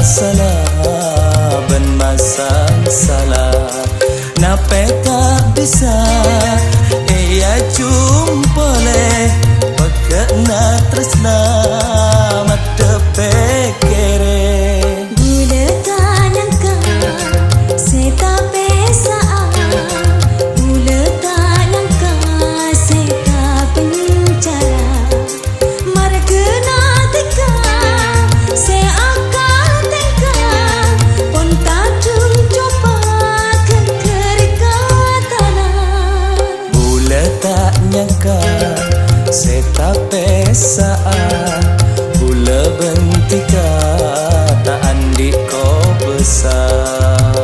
salah ben masang salah nape tak bisa ia jumpa le pekena tresna mata pekere bila tak nyangka saya tak bisa bila tak nyangka saya tak pencara marga natika saya akan tinggal pun tak jumpa kekerikatan bila tak nyangka saya tak bisa bila bentika tak andi kau besar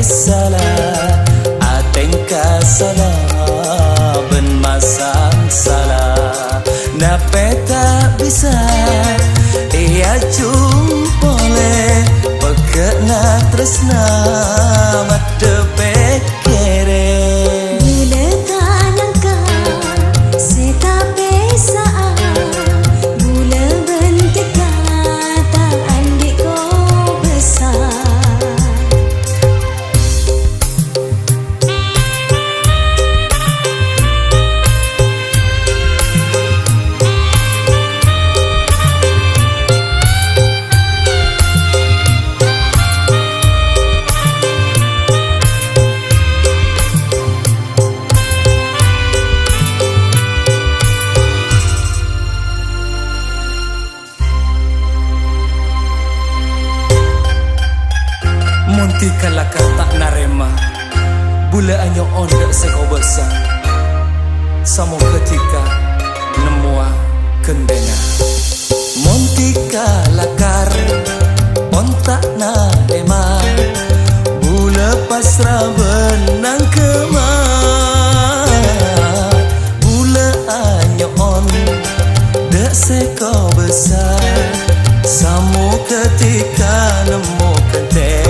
salah atengka salah ben masang salah nape tak bisa ia jumpa le pekena tresna mata pekere bila tak nyangka saya tak bisa bila bentika tak andi kau besar Monti kalakar tak narema bula anyo ondak seko besar samo ketika nemua kendena Monti kalakar ontak narema bula pasrah benang kemar bula anyo ondak seko besar samo ketika nemu kendena